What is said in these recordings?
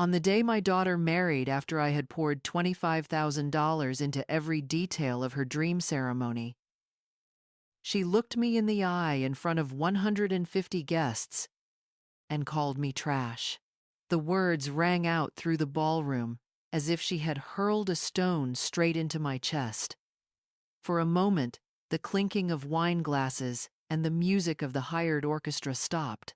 On the day my daughter married, after I had poured $25,000 into every detail of her dream ceremony, she looked me in the eye in front of 150 guests and called me trash. The words rang out through the ballroom as if she had hurled a stone straight into my chest. For a moment, the clinking of wine glasses and the music of the hired orchestra stopped.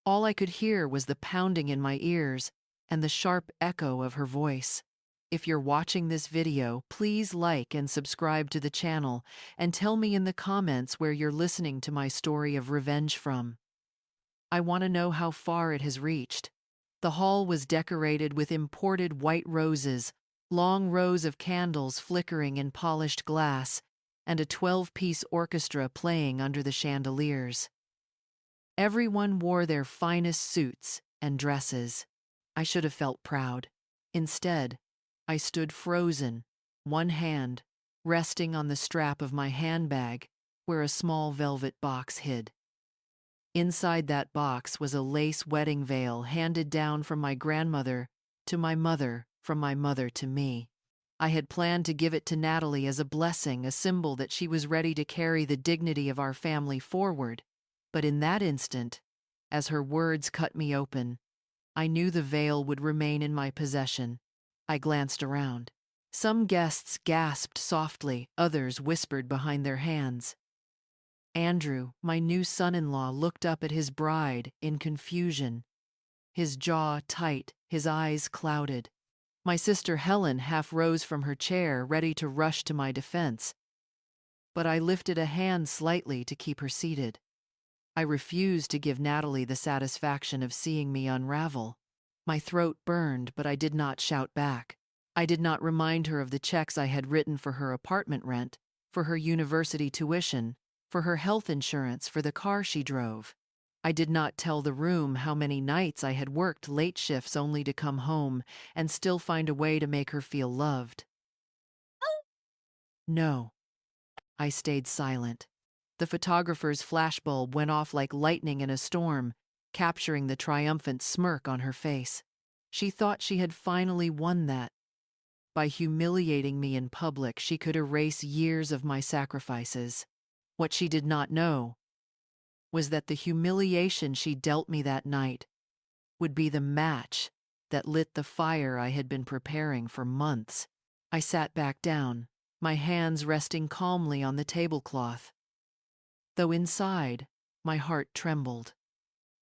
All I could hear was the pounding in my ears and the sharp echo of her voice. If you're watching this video, please like and subscribe to the channel and tell me in the comments where you're listening to my story of revenge from. I want to know how far it has reached. The hall was decorated with imported white roses, long rows of candles flickering in polished glass, and a 12-piece orchestra playing under the chandeliers. Everyone wore their finest suits and dresses. I should have felt proud. Instead, I stood frozen, one hand resting on the strap of my handbag where a small velvet box hid. Inside that box was a lace wedding veil handed down from my grandmother to my mother, from my mother to me. I had planned to give it to Natalie as a blessing, a symbol that she was ready to carry the dignity of our family forward. But in that instant, as her words cut me open, I knew the veil would remain in my possession. I glanced around. Some guests gasped softly, others whispered behind their hands. Andrew, my new son-in-law, looked up at his bride in confusion, his jaw tight, his eyes clouded. My sister Helen half rose from her chair, ready to rush to my defense, but I lifted a hand slightly to keep her seated. I refused to give Natalie the satisfaction of seeing me unravel. My throat burned, but I did not shout back. I did not remind her of the checks I had written for her apartment rent, for her university tuition, for her health insurance, for the car she drove. I did not tell the room how many nights I had worked late shifts only to come home and still find a way to make her feel loved. No, I stayed silent. The photographer's flashbulb went off like lightning in a storm, capturing the triumphant smirk on her face. She thought she had finally won that. By humiliating me in public, she could erase years of my sacrifices. What she did not know was that the humiliation she dealt me that night would be the match that lit the fire I had been preparing for months. I sat back down, my hands resting calmly on the tablecloth, though inside, my heart trembled.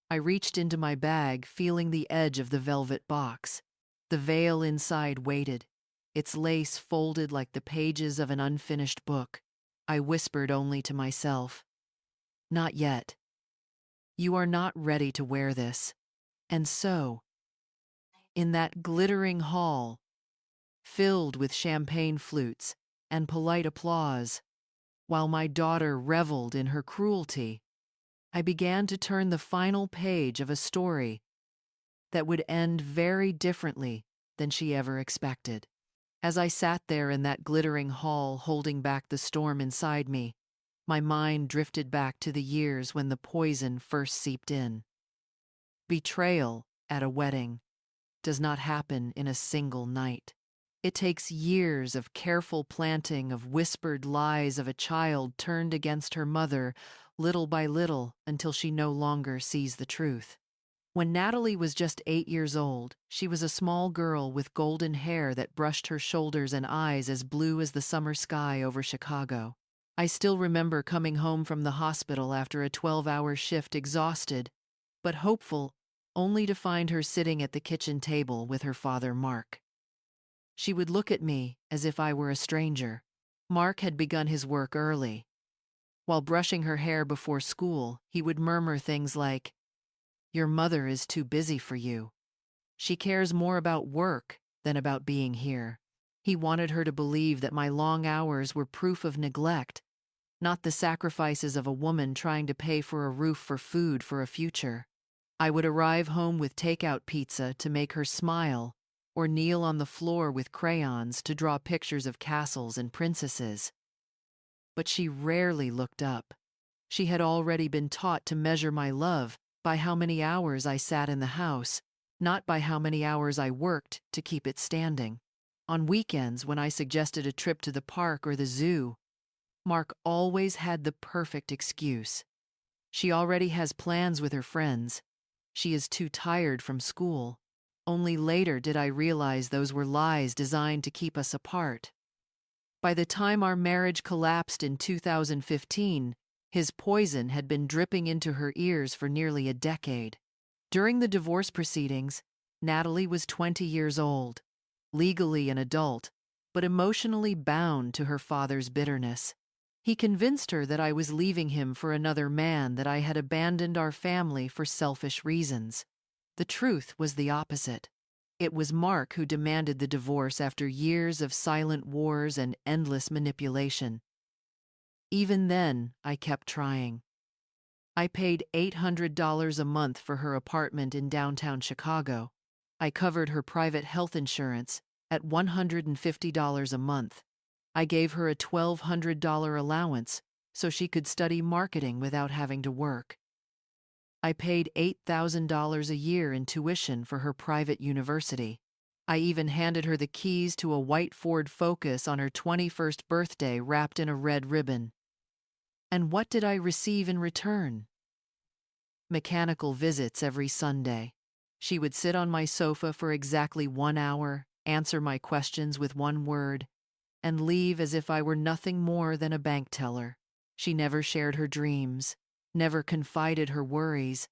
I reached into my bag, feeling the edge of the velvet box. The veil inside waited, its lace folded like the pages of an unfinished book. I whispered only to myself, "Not yet. You are not ready to wear this." And so, in that glittering hall, filled with champagne flutes and polite applause, while my daughter reveled in her cruelty, I began to turn the final page of a story that would end very differently than she ever expected. As I sat there in that glittering hall holding back the storm inside me, my mind drifted back to the years when the poison first seeped in. Betrayal at a wedding does not happen in a single night. It takes years of careful planting of whispered lies of a child turned against her mother, little by little, until she no longer sees the truth. When Natalie was just 8 years old, she was a small girl with golden hair that brushed her shoulders and eyes as blue as the summer sky over Chicago. I still remember coming home from the hospital after a 12-hour shift, exhausted, but hopeful, only to find her sitting at the kitchen table with her father, Mark. She would look at me as if I were a stranger. Mark had begun his work early. While brushing her hair before school, he would murmur things like, "Your mother is too busy for you. She cares more about work than about being here." He wanted her to believe that my long hours were proof of neglect, not the sacrifices of a woman trying to pay for a roof, for food, for a future. I would arrive home with takeout pizza to make her smile, or kneel on the floor with crayons to draw pictures of castles and princesses. But she rarely looked up. She had already been taught to measure my love by how many hours I sat in the house, not by how many hours I worked to keep it standing. On weekends, when I suggested a trip to the park or the zoo, Mark always had the perfect excuse. She already has plans with her friends. She is too tired from school. Only later did I realize those were lies designed to keep us apart. By the time our marriage collapsed in 2015, his poison had been dripping into her ears for nearly a decade. During the divorce proceedings, Natalie was 20 years old, legally an adult, but emotionally bound to her father's bitterness. He convinced her that I was leaving him for another man, that I had abandoned our family for selfish reasons. The truth was the opposite. It was Mark who demanded the divorce after years of silent wars and endless manipulation. Even then, I kept trying. I paid $800 a month for her apartment in downtown Chicago. I covered her private health insurance at $150 a month. I gave her a $1,200 allowance so she could study marketing without having to work. I paid $8,000 a year in tuition for her private university. I even handed her the keys to a white Ford Focus on her 21st birthday wrapped in a red ribbon. And what did I receive in return? Mechanical visits every Sunday. She would sit on my sofa for exactly 1 hour, answer my questions with one word, and leave as if I were nothing more than a bank teller. She never shared her dreams, never confided her worries,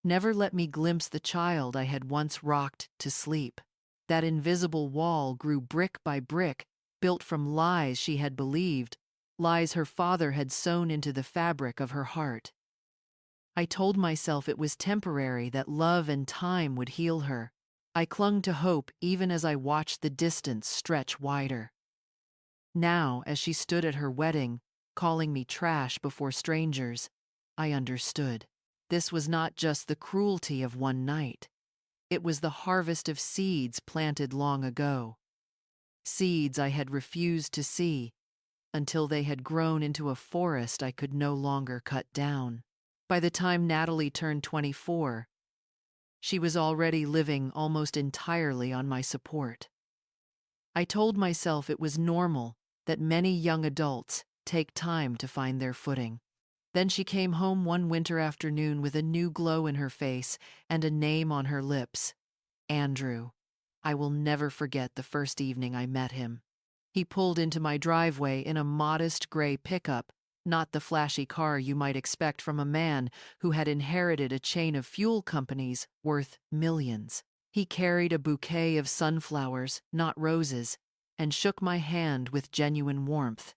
never let me glimpse the child I had once rocked to sleep. That invisible wall grew brick by brick, built from lies she had believed, lies her father had sewn into the fabric of her heart. I told myself it was temporary, that love and time would heal her. I clung to hope even as I watched the distance stretch wider. Now, as she stood at her wedding, calling me trash before strangers, I understood. This was not just the cruelty of one night. It was the harvest of seeds planted long ago. Seeds I had refused to see until they had grown into a forest I could no longer cut down. By the time Natalie turned 24, she was already living almost entirely on my support. I told myself it was normal that many young adults take time to find their footing. Then she came home one winter afternoon with a new glow in her face and a name on her lips. Andrew. I will never forget the first evening I met him. He pulled into my driveway in a modest gray pickup, not the flashy car you might expect from a man who had inherited a chain of fuel companies worth millions. He carried a bouquet of sunflowers, not roses, and shook my hand with genuine warmth.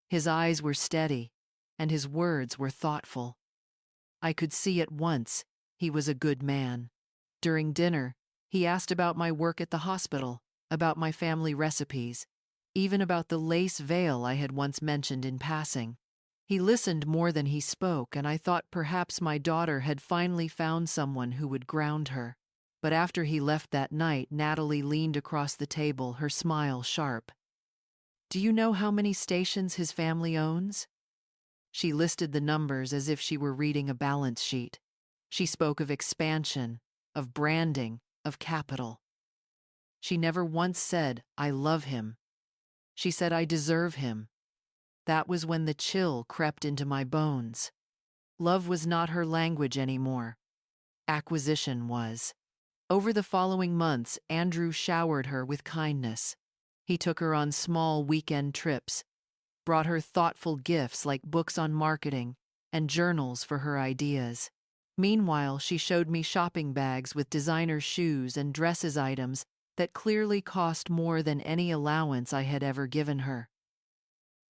His eyes were steady, and his words were thoughtful. I could see at once he was a good man. During dinner, he asked about my work at the hospital, about my family recipes, even about the lace veil I had once mentioned in passing. He listened more than he spoke, and I thought perhaps my daughter had finally found someone who would ground her. But after he left that night, Natalie leaned across the table, her smile sharp. Do you know how many stations his family owns? She listed the numbers as if she were reading a balance sheet. She spoke of expansion, of branding, of capital. She never once said, I love him. She said, I deserve him. That was when the chill crept into my bones. Love was not her language anymore. Acquisition was. Over the following months, Andrew showered her with kindness. He took her on small weekend trips, brought her thoughtful gifts like books on marketing and journals for her ideas. Meanwhile, she showed me shopping bags with designer shoes and dresses items that clearly cost more than any allowance I had ever given her.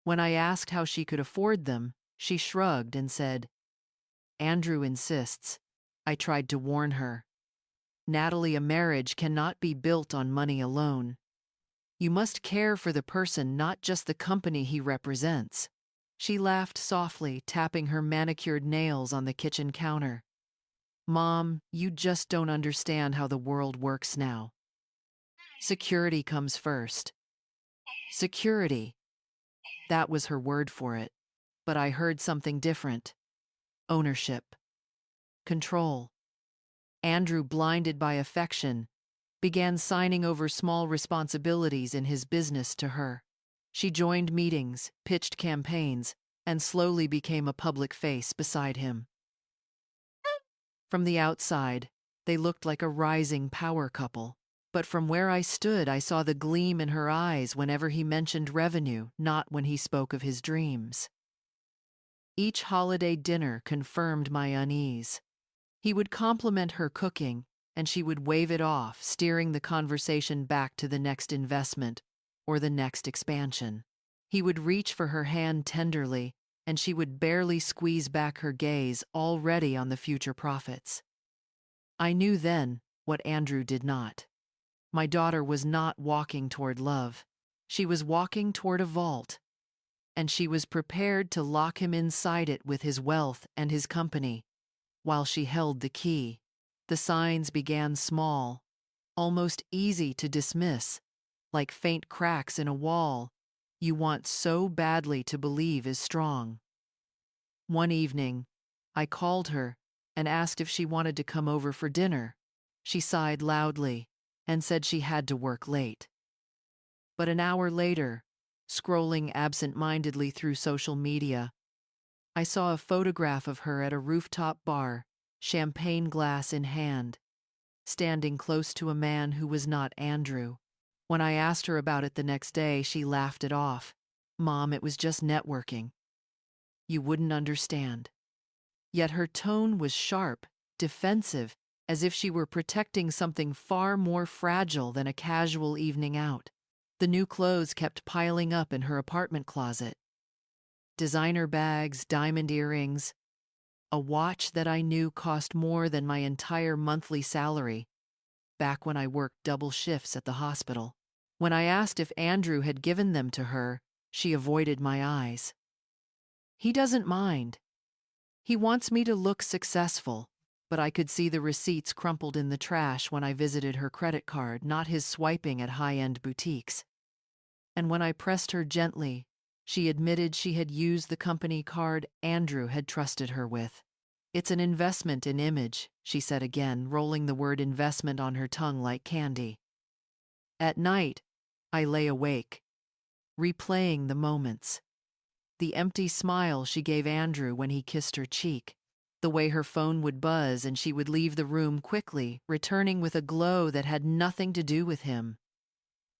When I asked how she could afford them, she shrugged and said, Andrew insists. I tried to warn her. Natalie, a marriage cannot be built on money alone. You must care for the person, not just the company he represents. She laughed softly, tapping her manicured nails on the kitchen counter. Mom, you just don't understand how the world works now. Security comes first. Security. That was her word for it. But I heard something different. Ownership. Control. Andrew, blinded by affection, began signing over small responsibilities in his business to her. She joined meetings, pitched campaigns, and slowly became a public face beside him. From the outside, they looked like a rising power couple. But from where I stood, I saw the gleam in her eyes whenever he mentioned revenue, not when he spoke of his dreams. Each holiday dinner confirmed my unease. He would compliment her cooking, and she would wave it off, steering the conversation back to the next investment or the next expansion. He would reach for her hand tenderly, and she would barely squeeze back her gaze, already on the future profits. I knew then what Andrew did not. My daughter was not walking toward love. She was walking toward a vault, and she was prepared to lock him inside it with his wealth and his company, while she held the key. The signs began small, almost easy to dismiss, like faint cracks in a wall you want so badly to believe is strong. One evening, I called her and asked if she wanted to come over for dinner. She sighed loudly and said she had to work late. But an hour later, scrolling absent-mindedly through social media, I saw a photograph of her at a rooftop bar, champagne glass in hand, standing close to a man who was not Andrew. When I asked her about it the next day, she laughed it off. "Mom, it was just networking. You wouldn't understand." Yet her tone was sharp, defensive, as if she were protecting something far more fragile than a casual evening out. The new clothes kept piling up in her apartment closet. Designer bags, diamond earrings, a watch that I knew cost more than my entire monthly salary, back when I worked double shifts at the hospital. When I asked if Andrew had given them to her, she avoided my eyes. "He doesn't mind. He wants me to look successful," but I could see the receipts crumpled in the trash when I visited her credit card, not his swiping at high-end boutiques. And when I pressed her gently, she admitted she had used the company card Andrew had trusted her with. "It's an investment in image," she said again, rolling the word investment on her tongue like candy. At night, I lay awake, replaying the moments. The empty smile she gave Andrew when he kissed her cheek, the way her phone would buzz and she would leave the room quickly, returning with a glow that had nothing to do with him.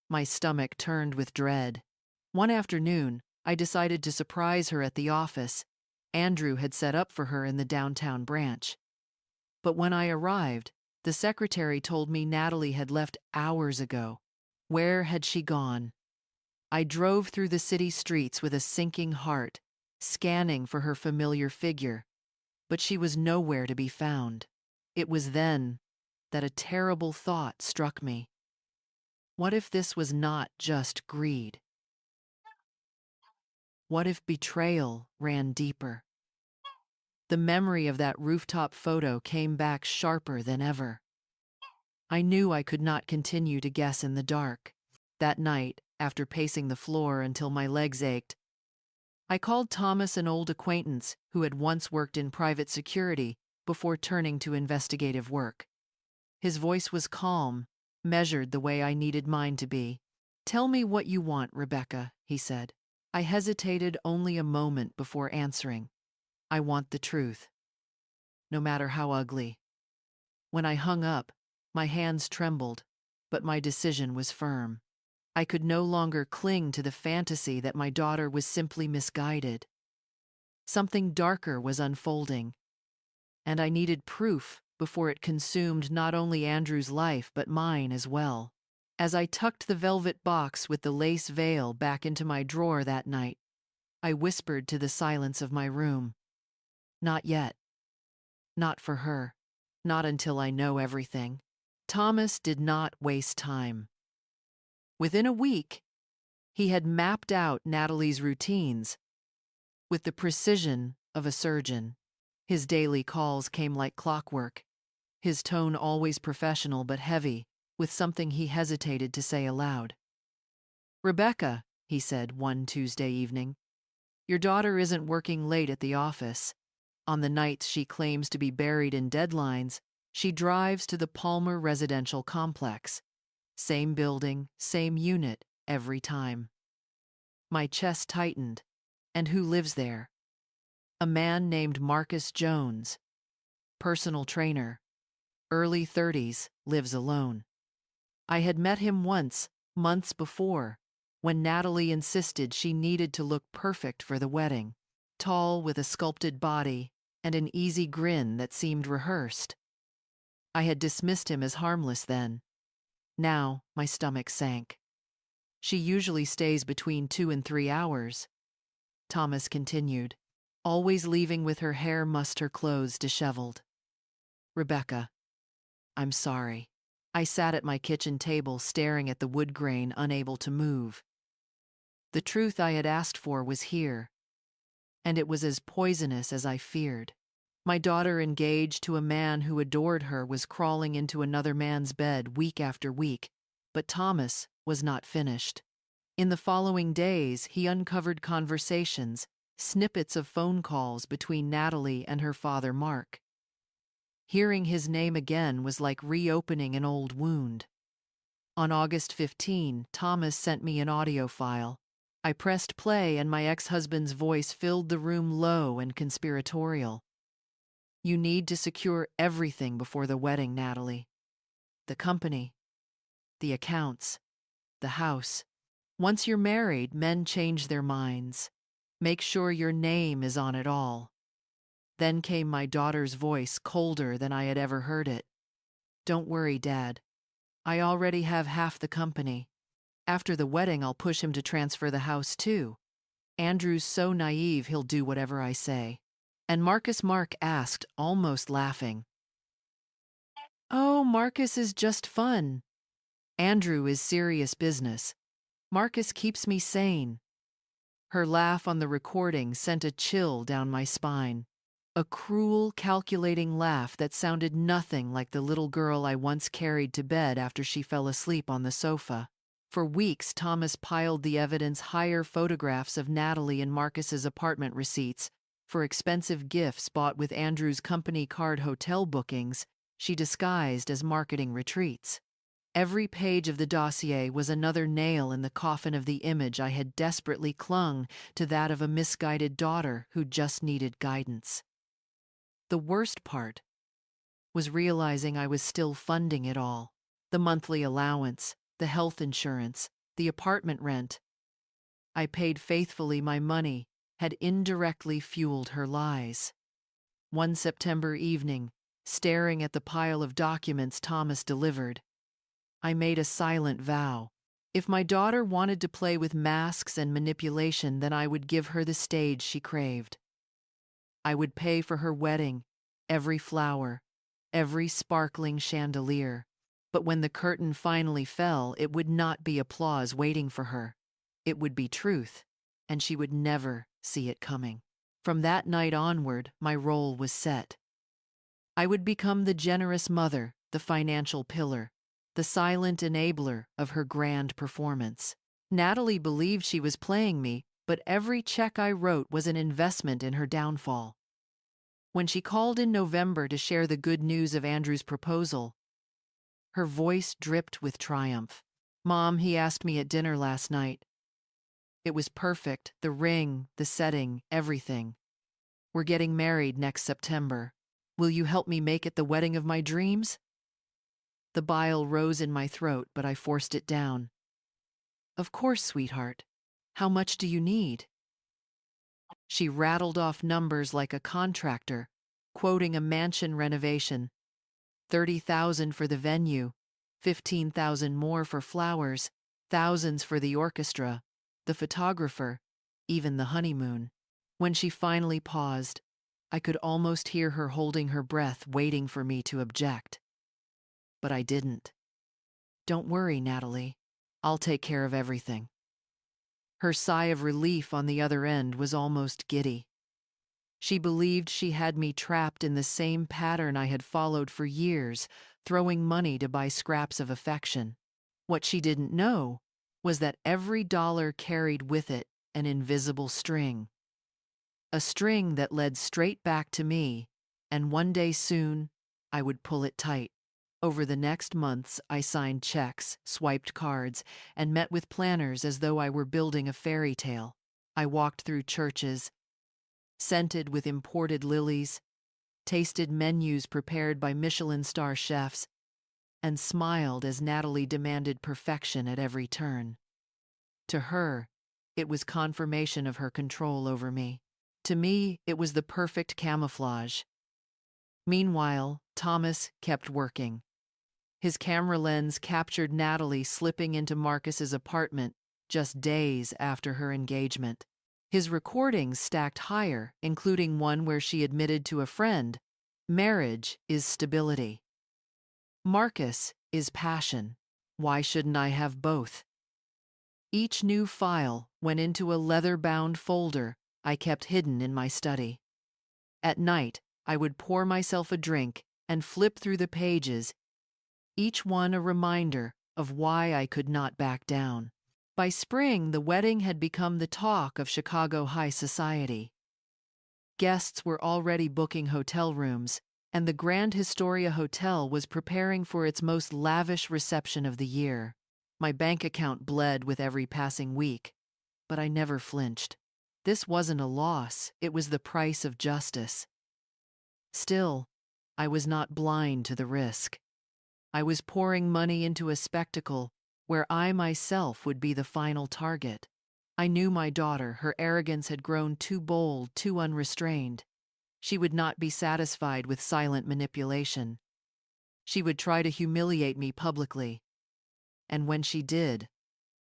My stomach turned with dread. One afternoon, I decided to surprise her at the office Andrew had set up for her in the downtown branch. But when I arrived, the secretary told me Natalie had left hours ago. Where had she gone? I drove through the city streets with a sinking heart, scanning for her familiar figure, but she was nowhere to be found. It was then that a terrible thought struck me. What if this was not just greed? What if betrayal ran deeper? The memory of that rooftop photo came back sharper than ever. I knew I could not continue to guess in the dark. That night, after pacing the floor until my legs ached, I called Thomas, an old acquaintance who had once worked in private security before turning to investigative work. His voice was calm, measured the way I needed mine to be. "Tell me what you want, Rebecca," he said. I hesitated only a moment before answering. "I want the truth, no matter how ugly." When I hung up, my hands trembled, but my decision was firm. I could no longer cling to the fantasy that my daughter was simply misguided. Something darker was unfolding, and I needed proof before it consumed not only Andrew's life but mine as well. As I tucked the velvet box with the lace veil back into my drawer that night, I whispered to the silence of my room, "Not yet. Not for her. Not until I know everything." Thomas did not waste time. Within a week, he had mapped out Natalie's routines with the precision of a surgeon. His daily calls came like clockwork, his tone always professional but heavy, with something he hesitated to say aloud. "Rebecca," he said one Tuesday evening, "your daughter isn't working late at the office. On the nights she claims to be buried in deadlines, She drives to the Palmer residential complex. Same building, same unit, every time. My chest tightened. And who lives there? A man named Marcus Jones. Personal trainer. Early 30s, lives alone. I had met him once, months before, when Natalie insisted she needed to look perfect for the wedding. Tall with a sculpted body and an easy grin that seemed rehearsed. I had dismissed him as harmless then. Now, my stomach sank. She usually stays between 2 and 3 hours. Thomas continued, always leaving with her hair mussed, her clothes disheveled. Rebecca, I'm sorry. I sat at my kitchen table staring at the wood grain, unable to move. The truth I had asked for was here, and it was as poisonous as I feared. My daughter, engaged to a man who adored her, was crawling into another man's bed week after week, but Thomas was not finished. In the following days, he uncovered conversations, snippets of phone calls between Natalie and her father, Mark. Hearing his name again was like reopening an old wound. On August 15, Thomas sent me an audio file. I pressed play and my ex-husband's voice filled the room, low and conspiratorial. You need to secure everything before the wedding, Natalie. The company, the accounts, the house. Once you're married, men change their minds. Make sure your name is on it all. Then came my daughter's voice, colder than I had ever heard it. Don't worry, Dad. I already have half the company. After the wedding, I'll push him to transfer the house too. Andrew's so naive, he'll do whatever I say. And Mark asked, almost laughing. Oh, Marcus is just fun. Andrew is serious business. Marcus keeps me sane. Her laugh on the recording sent a chill down my spine. A cruel, calculating laugh that sounded nothing like the little girl I once carried to bed after she fell asleep on the sofa. For weeks, Thomas piled the evidence higher, photographs of Natalie and Marcus's apartment receipts for expensive gifts bought with Andrew's company card, hotel bookings she disguised as marketing retreats. Every page of the dossier was another nail in the coffin of the image I had desperately clung to, that of a misguided daughter who just needed guidance. The worst part was realizing I was still funding it all. The monthly allowance, the health insurance, the apartment rent. I paid faithfully. My money had indirectly fueled her lies. One September evening, staring at the pile of documents Thomas delivered, I made a silent vow. If my daughter wanted to play with masks and manipulation, then I would give her the stage she craved. I would pay for her wedding, every flower, every sparkling chandelier. But when the curtain finally fell, it would not be applause waiting for her. It would be truth, and she would never see it coming. From that night onward, my role was set. I would become the generous mother, the financial pillar, the silent enabler of her grand performance. Natalie believed she was playing me, but every check I wrote was an investment in her downfall. When she called in November to share the good news of Andrew's proposal, her voice dripped with triumph. Mom, he asked me at dinner last night. It was perfect, the ring, the setting, everything. We're getting married next September. Will you help me make it the wedding of my dreams? The bile rose in my throat, but I forced it down. Of course, sweetheart. How much do you need? She rattled off numbers like a contractor, quoting a mansion renovation. 30,000 for the venue, 15,000 more for flowers, thousands for the orchestra, the photographer, even the honeymoon. When she finally paused, I could almost hear her holding her breath, waiting for me to object. But I didn't. Don't worry, Natalie. I'll take care of everything. Her sigh of relief on the other end was almost giddy. She believed she had me trapped in the same pattern I had followed for years, throwing money to buy scraps of affection. What she didn't know was that every dollar carried with it an invisible string. A string that led straight back to me, and one day soon, I would pull it tight. Over the next months, I signed checks, swiped cards, and met with planners as though I were building a fairy tale. I walked through churches, scented with imported lilies, tasted menus prepared by Michelin star chefs, and smiled as Natalie demanded perfection at every turn. To her, it was confirmation of her control over me. To me, it was the perfect camouflage. Meanwhile, Thomas kept working. His camera lens captured Natalie slipping into Marcus's apartment just days after her engagement. His recordings stacked higher, including one where she admitted to a friend, "Marriage is stability. Marcus is passion. Why shouldn't I have both?" Each new file went into a leather-bound folder I kept hidden in my study. At night, I would pour myself a drink and flip through the pages, each one a reminder of why I could not back down. By spring, the wedding had become the talk of Chicago high society. Guests were already booking hotel rooms, and the Grand Historia Hotel was preparing for its most lavish reception of the year. My bank account bled with every passing week, but I never flinched. This wasn't a loss, it was the price of justice. Still, I was not blind to the risk. I was pouring money into a spectacle where I myself would be the final target. I knew my daughter, her arrogance had grown too bold, too unrestrained. She would not be satisfied with silent manipulation. She would try to humiliate me publicly. And when she did,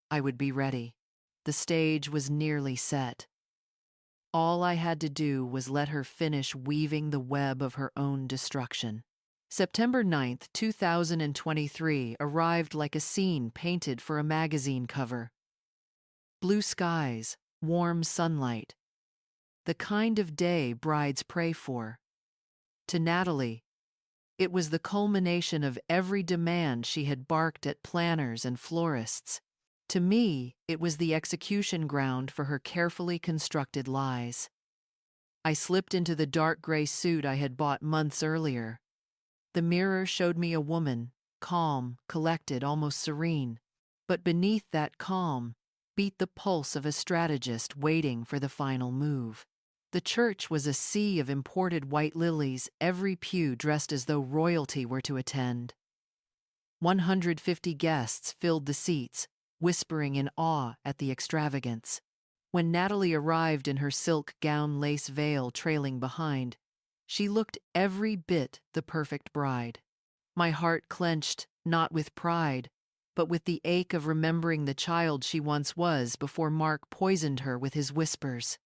I would be ready. The stage was nearly set. All I had to do was let her finish weaving the web of her own destruction. September 9th, 2023 arrived like a scene painted for a magazine cover. Blue skies, warm sunlight. The kind of day brides pray for. To Natalie, it was the culmination of every demand she had barked at planners and florists. To me, it was the execution ground for her carefully constructed lies. I slipped into the dark gray suit I had bought months earlier. The mirror showed me a woman, calm, collected, almost serene. But beneath that calm beat the pulse of a strategist waiting for the final move. The church was a sea of imported white lilies, every pew dressed as though royalty were to attend. 150 guests filled the seats, whispering in awe at the extravagance. When Natalie arrived in her silk gown, lace veil trailing behind, she looked every bit the perfect bride. My heart clenched, not with pride, but with the ache of remembering the child she once was before Mark poisoned her with his whispers.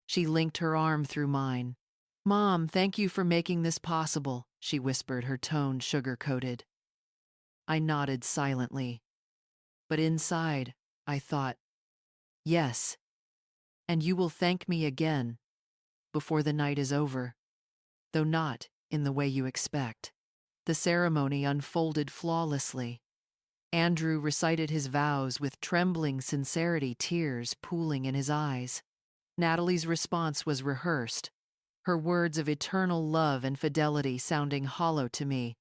She linked her arm through mine. "Mom, thank you for making this possible," she whispered, her tone sugar-coated. I nodded silently. But inside, I thought, yes, and you will thank me again before the night is over, though not in the way you expect. The ceremony unfolded flawlessly. Andrew recited his vows with trembling sincerity, tears pooling in his eyes. Natalie's response was rehearsed, her words of eternal love and fidelity sounding hollow to me,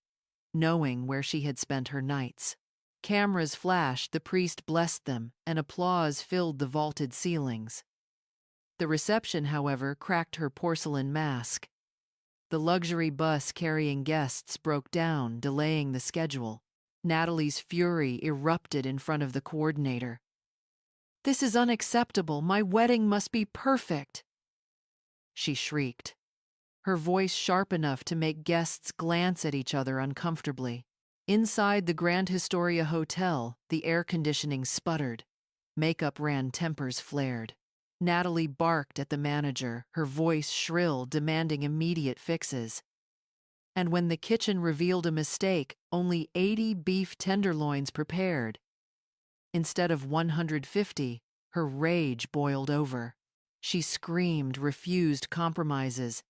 knowing where she had spent her nights. Cameras flashed, the priest blessed them, and applause filled the vaulted ceilings. The reception, however, cracked her porcelain mask. The luxury bus carrying guests broke down, delaying the schedule. Natalie's fury erupted in front of the coordinator. "This is unacceptable. My wedding must be perfect," she shrieked, her voice sharp enough to make guests glance at each other uncomfortably. Inside the Grand Historia Hotel, the air conditioning sputtered. Makeup ran, tempers flared. Natalie barked at the manager, her voice shrill, demanding immediate fixes. And when the kitchen revealed a mistake, only 80 beef tenderloins prepared. Instead of 150, her rage boiled over. She screamed, refused compromises,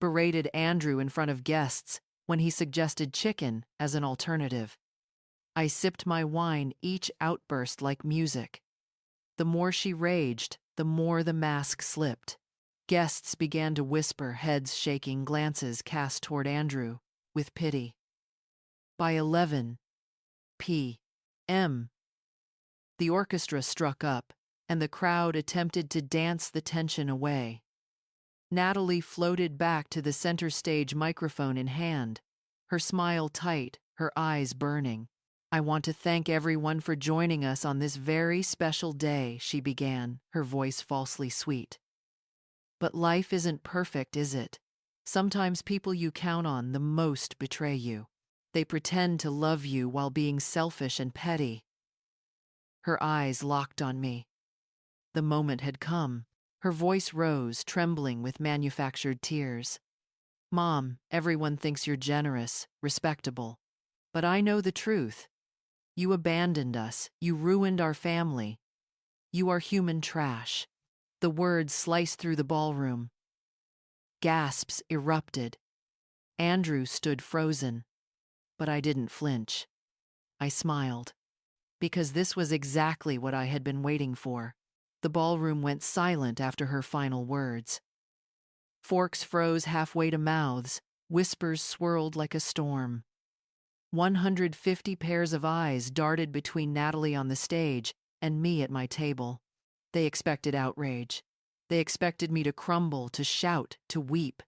berated Andrew in front of guests when he suggested chicken as an alternative. I sipped my wine, each outburst like music. The more she raged, the more the mask slipped. Guests began to whisper, heads shaking, glances cast toward Andrew. with pity. By 11 p.m., the orchestra struck up, and the crowd attempted to dance the tension away. Natalie floated back to the center stage, microphone in hand, her smile tight, her eyes burning. "I want to thank everyone for joining us on this very special day," she began, her voice falsely sweet. "But life isn't perfect, is it? Sometimes people you count on the most betray you. They pretend to love you while being selfish and petty." Her eyes locked on me. The moment had come. Her voice rose, trembling with manufactured tears. "Mom, everyone thinks you're generous, respectable. But I know the truth. You abandoned us. You ruined our family. You are human trash." The words sliced through the ballroom. Gasps erupted. Andrew stood frozen. But I didn't flinch. I smiled. Because this was exactly what I had been waiting for. The ballroom went silent after her final words. Forks froze halfway to mouths. Whispers swirled like a storm. 150 pairs of eyes darted between Natalie on the stage and me at my table. They expected outrage. They expected me to crumble, to shout, to weep.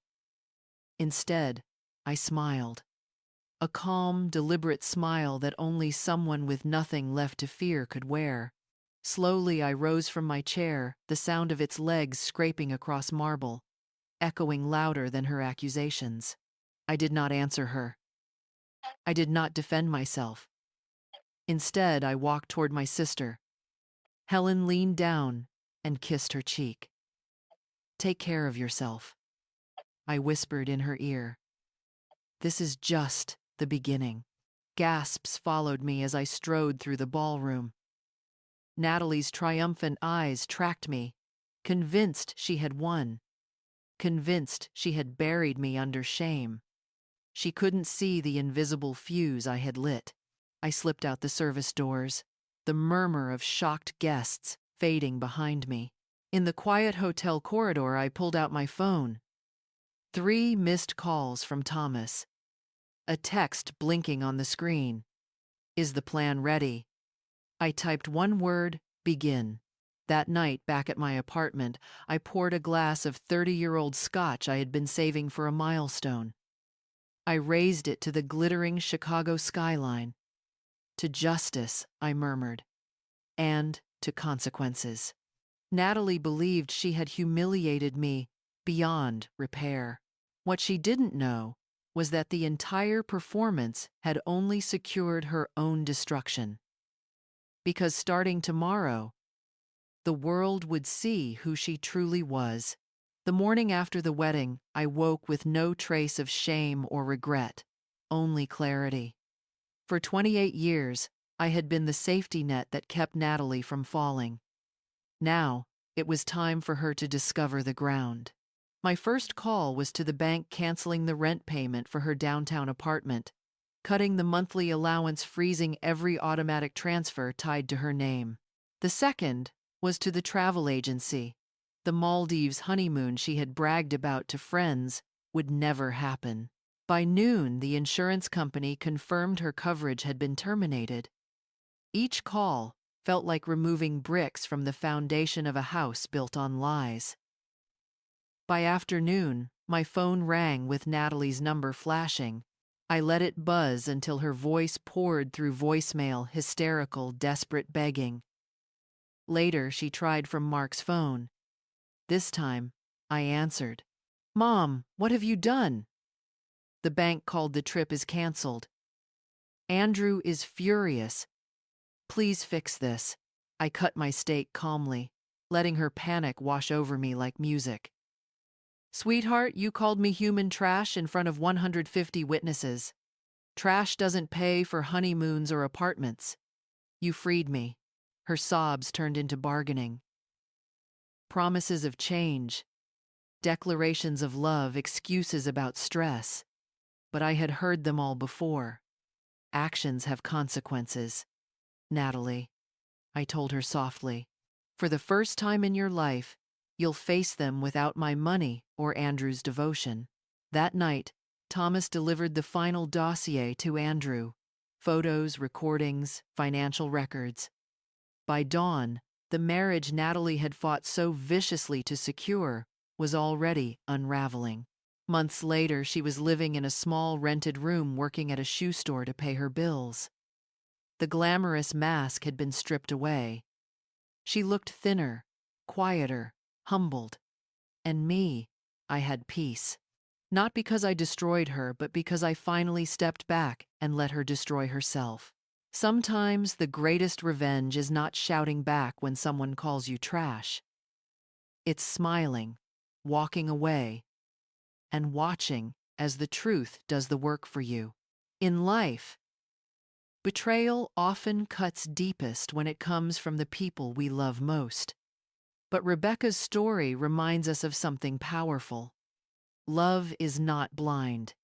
Instead, I smiled. A calm, deliberate smile that only someone with nothing left to fear could wear. Slowly, I rose from my chair, the sound of its legs scraping across marble, echoing louder than her accusations. I did not answer her. I did not defend myself. Instead, I walked toward my sister. Helen leaned down and kissed her cheek. "Take care of yourself," I whispered in her ear. "This is just the beginning." Gasps followed me as I strode through the ballroom. Natalie's triumphant eyes tracked me, convinced she had won, convinced she had buried me under shame. She couldn't see the invisible fuse I had lit. I slipped out the service doors, the murmur of shocked guests fading behind me. In the quiet hotel corridor, I pulled out my phone. 3 missed calls from Thomas. A text blinking on the screen. "Is the plan ready?" I typed one word: begin. That night, back at my apartment, I poured a glass of 30-year-old scotch I had been saving for a milestone. I raised it to the glittering Chicago skyline. "To justice," I murmured, "and to consequences." Natalie believed she had humiliated me beyond repair. What she didn't know was that the entire performance had only secured her own destruction. Because starting tomorrow, the world would see who she truly was. The morning after the wedding, I woke with no trace of shame or regret, only clarity. For 28 years, I had been the safety net that kept Natalie from falling. Now, it was time for her to discover the ground. My first call was to the bank, canceling the rent payment for her downtown apartment, cutting the monthly allowance, freezing every automatic transfer tied to her name. The second was to the travel agency. The Maldives honeymoon she had bragged about to friends would never happen. By noon, the insurance company confirmed her coverage had been terminated. Each call felt like removing bricks from the foundation of a house built on lies. By afternoon, my phone rang with Natalie's number flashing. I let it buzz until her voice poured through voicemail, hysterical, desperate begging. Later, she tried from Mark's phone. This time, I answered. "Mom, what have you done?" "The bank called, the trip is canceled." "Andrew is furious. Please fix this." I cut my steak calmly, letting her panic wash over me like music. "Sweetheart, you called me human trash in front of 150 witnesses. Trash doesn't pay for honeymoons or apartments. You freed me." Her sobs turned into bargaining. Promises of change, declarations of love, excuses about stress. But I had heard them all before. Actions have consequences. "Natalie," I told her softly, "for the first time in your life, you'll face them without my money or Andrew's devotion." That night, Thomas delivered the final dossier to Andrew: photos, recordings, financial records. By dawn, the marriage Natalie had fought so viciously to secure was already unraveling. Months later, she was living in a small rented room working at a shoe store to pay her bills. The glamorous mask had been stripped away. She looked thinner, quieter, humbled. And me, I had peace. Not because I destroyed her, but because I finally stepped back and let her destroy herself. Sometimes the greatest revenge is not shouting back when someone calls you trash. It's smiling, walking away, and watching as the truth does the work for you. In life, betrayal often cuts deepest when it comes from the people we love most. But Rebecca's story reminds us of something powerful. Love is not blind,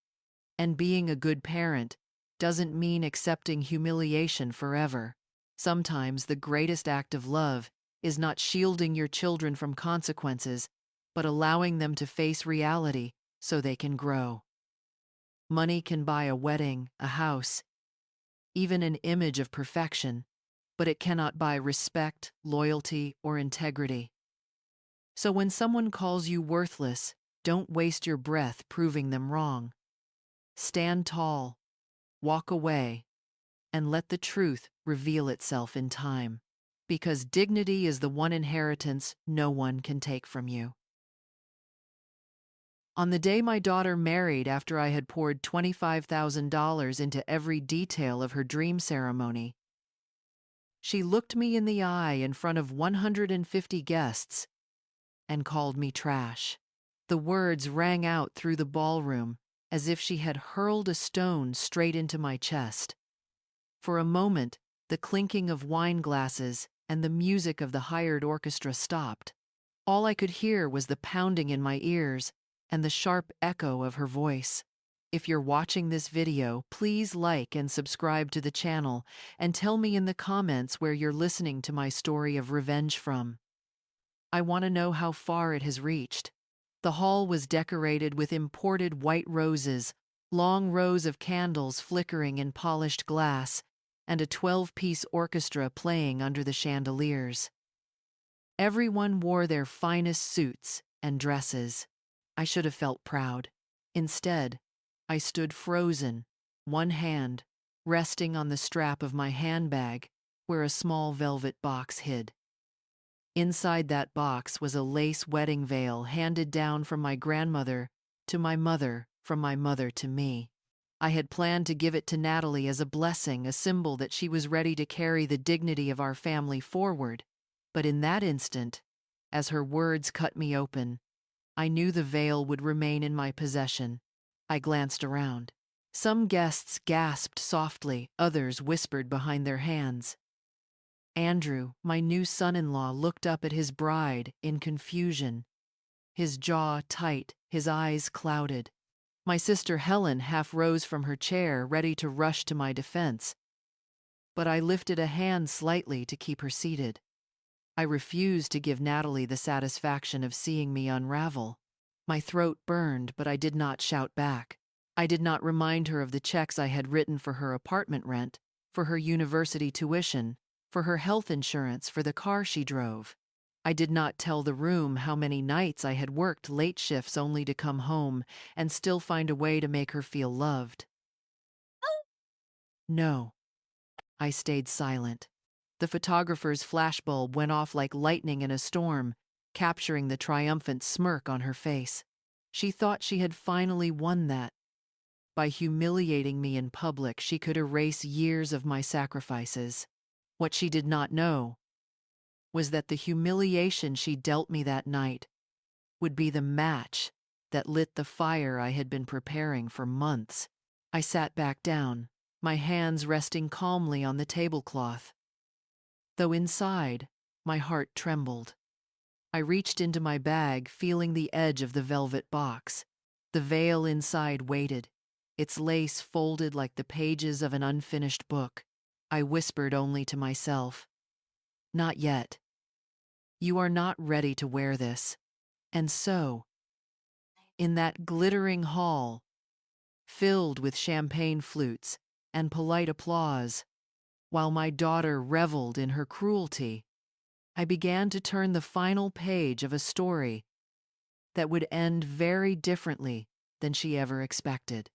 and being a good parent doesn't mean accepting humiliation forever. Sometimes the greatest act of love is not shielding your children from consequences, but allowing them to face reality so they can grow. Money can buy a wedding, a house, even an image of perfection, but it cannot buy respect, loyalty, or integrity. So when someone calls you worthless, don't waste your breath proving them wrong. Stand tall, walk away, and let the truth reveal itself in time. Because dignity is the one inheritance no one can take from you. On the day my daughter married, after I had poured $25,000 into every detail of her dream ceremony, she looked me in the eye in front of 150 guests and called me trash. The words rang out through the ballroom as if she had hurled a stone straight into my chest. For a moment, the clinking of wine glasses and the music of the hired orchestra stopped. All I could hear was the pounding in my ears and the sharp echo of her voice. If you're watching this video, please like and subscribe to the channel and tell me in the comments where you're listening to my story of revenge from. I want to know how far it has reached. The hall was decorated with imported white roses, long rows of candles flickering in polished glass, and a 12-piece orchestra playing under the chandeliers. Everyone wore their finest suits and dresses. I should have felt proud. Instead, I stood frozen, one hand resting on the strap of my handbag where a small velvet box hid. Inside that box was a lace wedding veil handed down from my grandmother to my mother, from my mother to me. I had planned to give it to Natalie as a blessing, a symbol that she was ready to carry the dignity of our family forward. But in that instant, as her words cut me open, I knew the veil would remain in my possession. I glanced around. Some guests gasped softly, others whispered behind their hands. Andrew, my new son-in-law, looked up at his bride in confusion, his jaw tight, his eyes clouded. My sister Helen half rose from her chair, ready to rush to my defense, but I lifted a hand slightly to keep her seated. I refused to give Natalie the satisfaction of seeing me unravel. My throat burned, but I did not shout back. I did not remind her of the checks I had written for her apartment rent, for her university tuition, for her health insurance, for the car she drove. I did not tell the room how many nights I had worked late shifts only to come home and still find a way to make her feel loved. No, I stayed silent. The photographer's flashbulb went off like lightning in a storm, capturing the triumphant smirk on her face. She thought she had finally won that. By humiliating me in public, she could erase years of my sacrifices. What she did not know was that the humiliation she dealt me that night would be the match that lit the fire I had been preparing for months. I sat back down, my hands resting calmly on the tablecloth, though inside, my heart trembled. I reached into my bag, feeling the edge of the velvet box. The veil inside waited, its lace folded like the pages of an unfinished book. I whispered only to myself, "Not yet. You are not ready to wear this." And so, in that glittering hall, filled with champagne flutes and polite applause. While my daughter reveled in her cruelty, I began to turn the final page of a story that would end very differently than she ever expected.